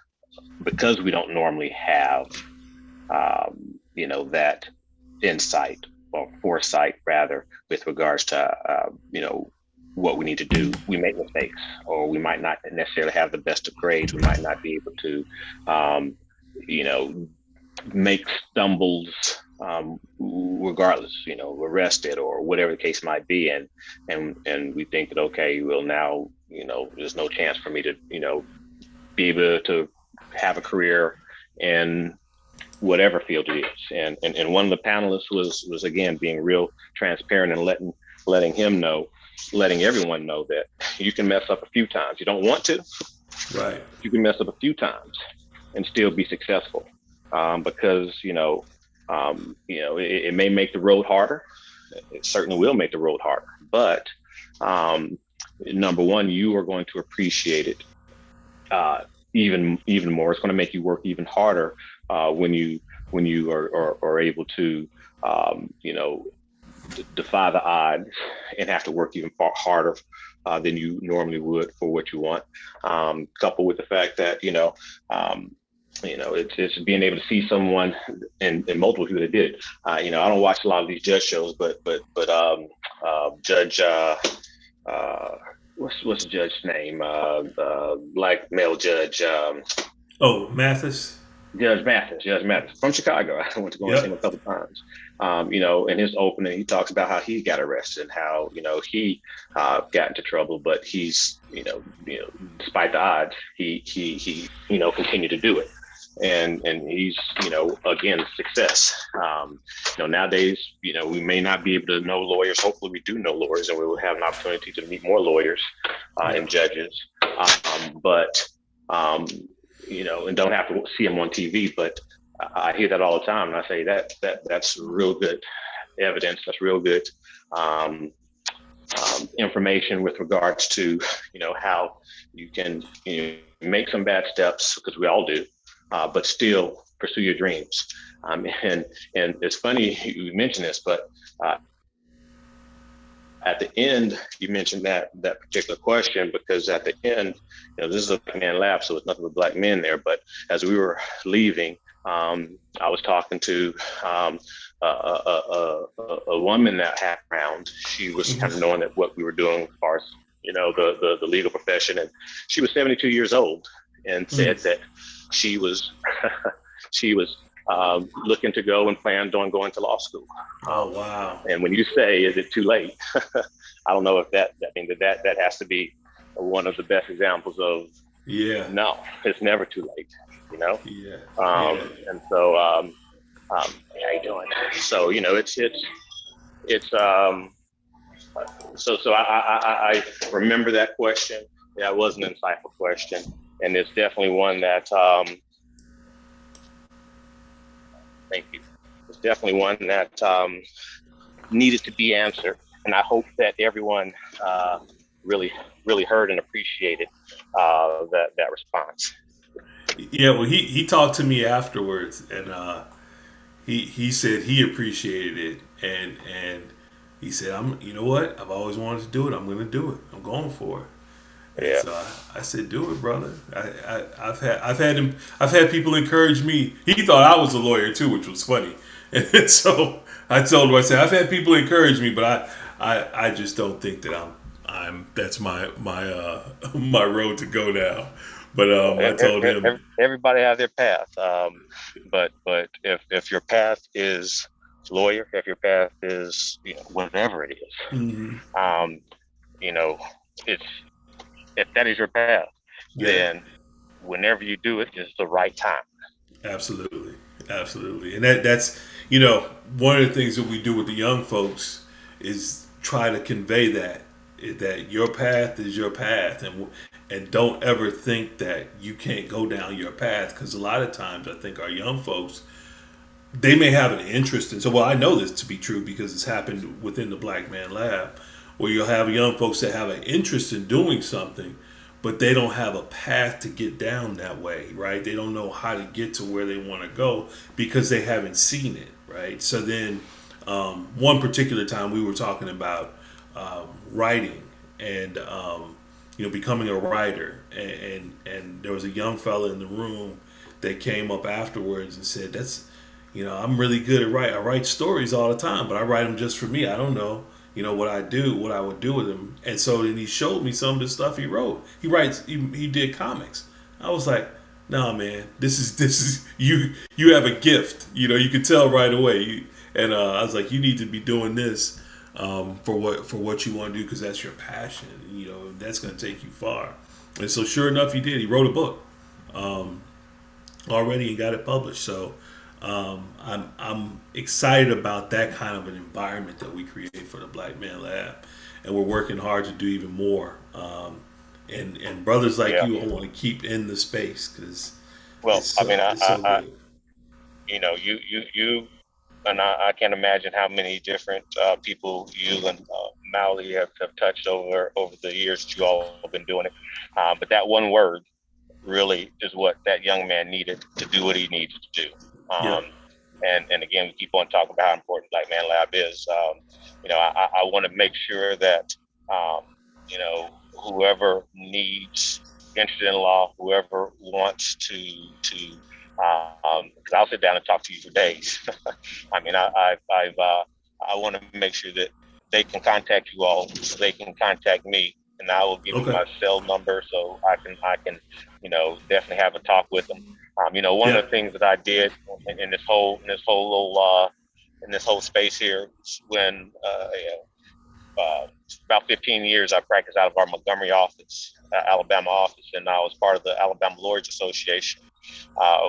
because we don't normally have, that insight or foresight, rather, with regards to, what we need to do, we make mistakes, or we might not necessarily have the best of grades. We might not be able to, um, you know, make stumbles regardless, arrested or whatever the case might be, and we think that okay, well now there's no chance for me to be able to have a career in whatever field it is. And one of the panelists was again being real transparent and letting him know, letting everyone know that you can mess up a few times. You don't want to, Right. you can mess up a few times and still be successful. Because it may make the road harder. It certainly will make the road harder. But um, number one, you are going to appreciate it uh, even more. It's going to make you work even harder when you are able to defy the odds and have to work even far harder than you normally would for what you want. Coupled with the fact that it's being able to see someone and multiple people that did. I don't watch a lot of these judge shows, but Judge uh, what's the judge's name? Black male judge. Oh, Mathis. Judge Mathis from Chicago. I went to go and see him a Yep. couple of times. In his opening, he talks about how he got arrested and how he got into trouble, but he's despite the odds, he continued to do it, and he's again success. Nowadays we may not be able to know lawyers. Hopefully, we do know lawyers, and we will have an opportunity to meet more lawyers Yeah. and judges. But and don't have to see them on TV. But I hear that all the time, and I say that's real good evidence. That's real good um, information with regards to how you can make some bad steps, because we all do, but still pursue your dreams. And it's funny you mentioned this, but at the end, you mentioned that particular question, because at the end, this is a black man lab, so it's nothing but black men there. But as we were leaving, I was talking to a woman that had around. She was kind of Hmm. knowing that what we were doing as far as the legal profession, and she was 72 years old, and Mm. said that she was she was looking to go and planned on going to law school. Oh, wow. And when you say, "Is it too late?" I don't know if I mean that has to be one of the best examples of Yeah. no, it's never too late. You know, Yeah. Yeah. and so how you doing? So it's I remember that question. Yeah, it was an insightful question, and it's definitely one that thank you. It's definitely one that needed to be answered, and I hope that everyone uh, really really heard and appreciated that response. Yeah. Well, he talked to me afterwards, and he said he appreciated it, and he said, "I'm. You know what? I've always wanted to do it. I'm going to do it. I'm going for it." And Yeah, so I said, "Do it, brother." I've had people encourage me. He thought I was a lawyer too, which was funny. And so I told him, I said, "I've had people encourage me, but I just don't think that I'm that's my my road to go now." But I told him, everybody has their path, but if your path is lawyer, if your path is whatever it is, mm, um, you know, it's if that is your path, yeah, then whenever you do it is the right time. absolutely, absolutely, and that's one of the things that we do with the young folks is try to convey that your path is your path, and don't ever think that you can't go down your path, because a lot of times I think our young folks, they may have an interest in. So, well, I know this to be true because it's happened within the Black Man Lab, where you'll have young folks that have an interest in doing something, but they don't have a path to get down that way, right? They don't know how to get to where they want to go because they haven't seen it, right? So then, one particular time we were talking about writing and becoming a writer, and there was a young fella in the room that came up afterwards and said, "That's I'm really good at write. I write stories all the time, but I write them just for me. I don't know, what I do, what I would do with them." And so then he showed me some of the stuff he wrote. He did comics. I was like, No, man, this is you have a gift. You know, you can tell right away. And I was like, you need to be doing this for what you want to do because that's your passion. You know, that's going to take you far. And so, sure enough, he did. He wrote a book already and got it published. So, I'm excited about that kind of an environment that we create for the Black Man Lab, and we're working hard to do even more. And brothers like Yeah. you, I want to keep in the space because Well, I mean, it's so good. you, and I can't imagine how many different people you and Mally have touched over the years that you all have been doing it. But that one word really is what that young man needed to do what he needed to do. Yeah. And again, we keep on talking about how important Black Man Lab is. I want to make sure that um, whoever needs interested in law, whoever wants because I'll sit down and talk to you for days. I mean, I want to make sure that they can contact you all, so they can contact me, and I will give you Okay. my cell number so I can definitely have a talk with them. One Yeah. of the things that I did in this whole little in this whole space here when about 15 years I practiced out of our Montgomery office, Alabama office, and I was part of the Alabama Lawyers Association,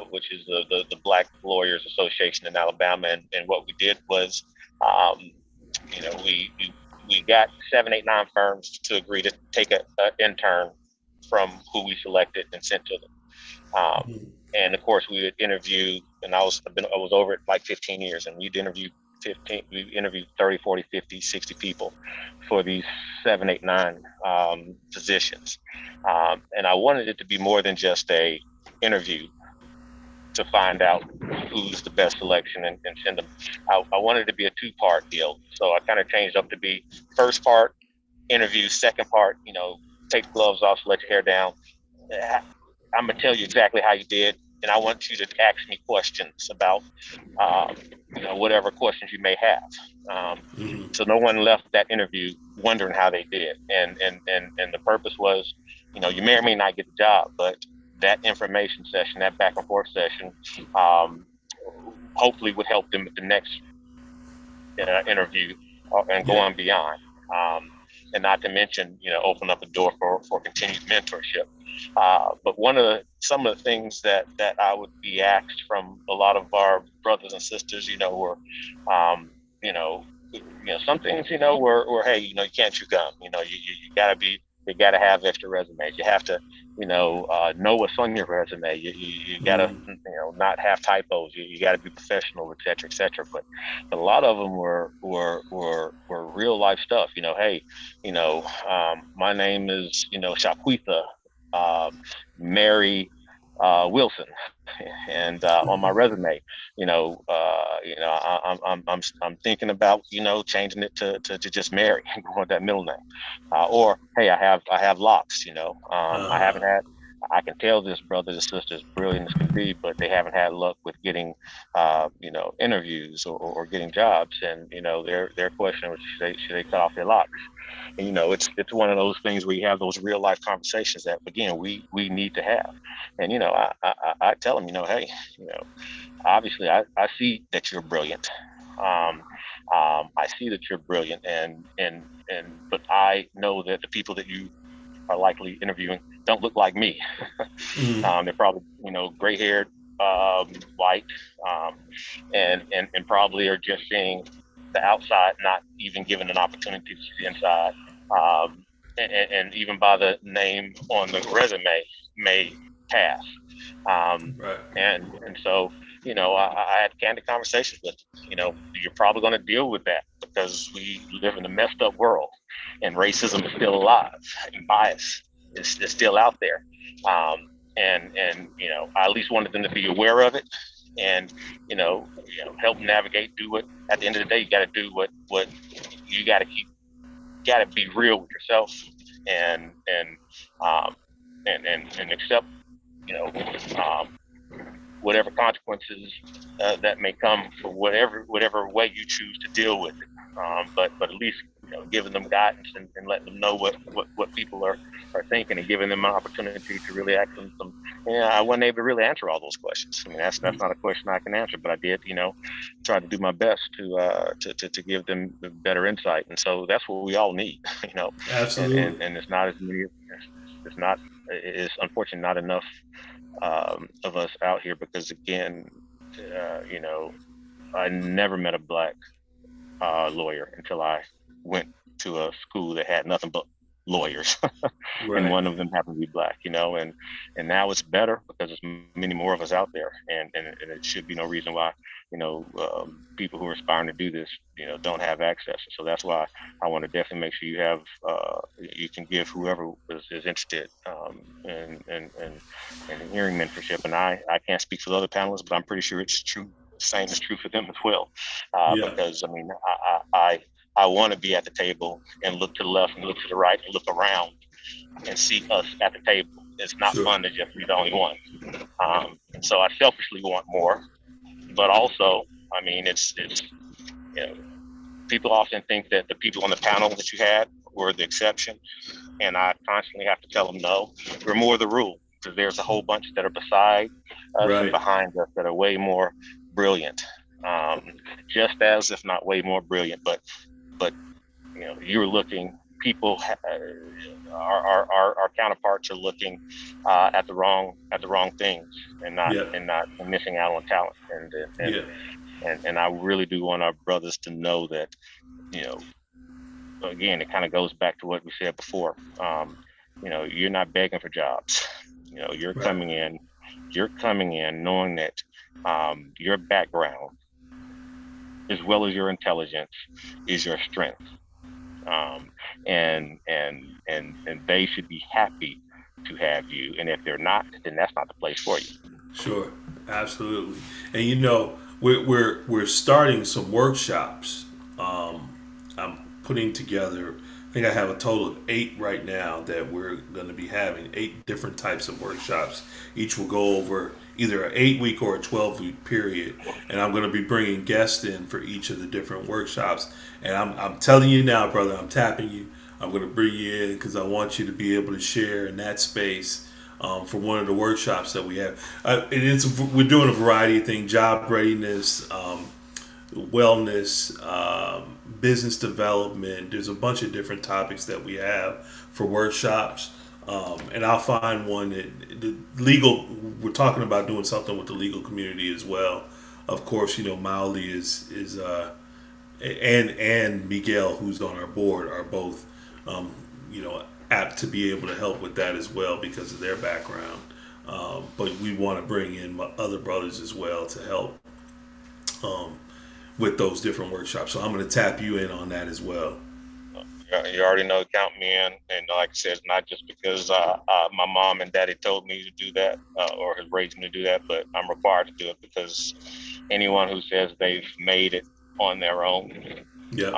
which is the Black Lawyers Association in Alabama. And what we did was, um, we got 7, 8, 9 firms to agree to take an intern from who we selected and sent to them. Mhm. And of course, we would interview, and I was over it like 15 years, and we interviewed 30, 40, 50, 60 people for these 7, 8, 9 positions. And I wanted it to be more than just a interview to find out who's the best selection and send them. I wanted it to be a two-part deal. So I kind of changed up to be first part interview, second part, take the gloves off, let your hair down. I'm gonna tell you exactly how you did, and I want you to ask me questions about, um, whatever questions you may have. Um, Mhm. so no one left that interview wondering how they did, and the purpose was, you may or may not get the job, but that information session, that back and forth session, um, hopefully would help them with the next interview and Yeah. going beyond. Um, and not to mention, open up a door for continued mentorship. But some of the things that I would be asked from a lot of our brothers and sisters, were, um, you know, some things, were hey, you can't chew gum. You gotta be, you gotta have extra resumes. You have to, know what's on your resume. You gotta, Mhm. not have typos. You gotta be professional, et cetera, et cetera. But a lot of them were real life stuff. Hey, my name is, Shaquitha Mary Wilson, and on my resume, I'm thinking about, changing it to just Mary and going with that middle name, or hey, I have locks. I Uh, haven't had. I can tell this brothers and sisters, brilliant as can be, but they haven't had luck with getting, interviews or getting jobs. And their question was, should they cut off their locks? And it's one of those things where you have those real life conversations that again we need to have. And I tell them, hey, you know obviously I see that you're brilliant. um, I see that you're brilliant, and but I know that the people that you are likely interviewing don't look like me. mhm. They're probably gray haired, white, um, and probably are just seeing the outside, not even given an opportunity to see the inside. And even by the name on the resume may pass. Right. And so I had candid conversations with them. You're probably going to deal with that because we live in a messed up world, and racism is still alive, and bias is still out there. And I at least wanted them to be aware of it, and help navigate. Do what At the end of the day, you got to do what you got to keep. Got to be real with yourself, and um, and accept you know um, whatever consequences that may come for whatever way you choose to deal with it. But at least giving them guidance and letting them know what people thinking, and giving them an opportunity to really ask them some. Yeah, I wasn't able to really answer all those questions. I mean, that's not a question I can answer, but I did, try to do my best to give them the better insight. And so that's what we all need, and Absolutely. and it's not as many. It's not. It's unfortunately not enough of us out here because again, I never met a black lawyer until I went to a school that had nothing but lawyers, and Right. one of them happened to be black, and now it's better because there's many more of us out there, and it should be no reason why, people who are aspiring to do this, don't have access. So that's why I want to definitely make sure you can give whoever is interested in hearing mentorship. And I can't speak for the other panelists, but I'm pretty sure it's true. Same is true for them as well, Yeah. because I mean I want to be at the table and look to the left and look to the right and look around and see us at the table. It's not Sure. fun to just be the only one. So I selfishly want more, but also, I mean, it's you know, people often think that the people on the panel that you had were the exception, and I constantly have to tell them no, we're more the rule because there's a whole bunch that are beside us and Right. behind us that are way more brilliant, um, just as if not way more brilliant, but you're looking people our counterparts are looking at the wrong things and not Yeah. and missing out on talent Yeah. and I really do want our brothers to know that you know again it kind of goes back to what we said before. You're not begging for jobs. You're Right. coming in knowing that your background as well as your intelligence is your strength, um, and they should be happy to have you. And if they're not, then that's not the place for you. Sure. Absolutely. And we're starting some workshops. Um, I'm putting together. I think I have a total of 8 right now that we're going to be having 8 different types of workshops. Each will go over either an 8 week or a 12 week period, and I'm going to be bringing guests in for each of the different workshops. And I'm telling you now, brother, I'm tapping you. I'm going to bring you in because I want you to be able to share in that space for one of the workshops that we have. We're doing a variety of things: job readiness, wellness, business development. There's a bunch of different topics that we have for workshops. And I'll find one that the legal. We're talking about doing something with the legal community as well. Of course, Mauli is and Miguel, who's on our board, are both um, apt to be able to help with that as well because of their background. But we want to bring in other brothers as well to help um, with those different workshops. So I'm going to tap you in on that as well. You already know, count me in. And like I said, it's not just because my mom and daddy told me to do that or has raised me to do that, but I'm required to do it because anyone who says they've made it on their own Yep.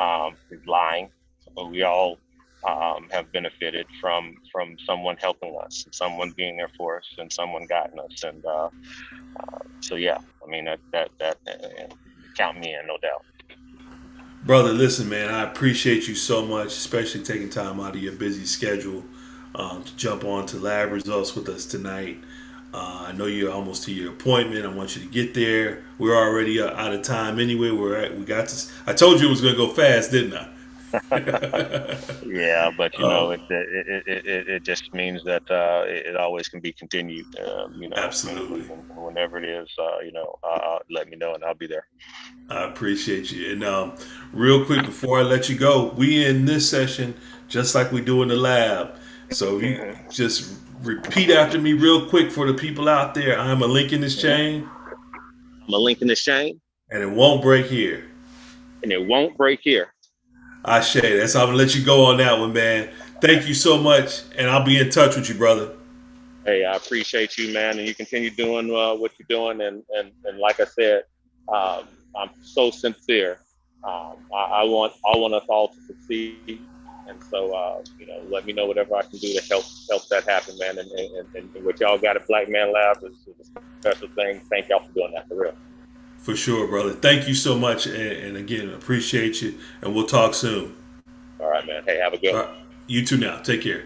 is lying. So we all have benefited from someone helping us, and someone being there for us, and someone guiding us. And so, yeah, I mean that count me in, no doubt. Brother, listen, man, I appreciate you so much, especially taking time out of your busy schedule to jump on to lab results with us tonight. I know you're almost to your appointment. I want you to get there. We're already out of time anyway. We got this. I told you it was going to go fast, didn't I? Yeah, but um, it just means that it always can be continued. Absolutely. Whenever it is, let me know and I'll be there. I appreciate you. And real quick before I let you go, we in this session just like we do in the lab. So if you Hmm. just repeat after me real quick for the people out there. I'm a link in this Hmm. chain, I'm a link in the chain, and it won't break here. and it won't break here. I share. That's how I'm gonna let you go on that one, man. Thank you so much, and I'll be in touch with you, brother. Hey, I appreciate you, man, and you continue doing what you're doing. And like I said, I'm so sincere. I want us all to succeed, and so let me know whatever I can do to help that happen, man. And what y'all got at Black Man Lab is a special thing. Thank y'all for doing that for real. For sure, brother. Thank you so much, and again, appreciate you, and we'll talk soon. All right, man. Hey, have a good All one. right. You too now. Take care.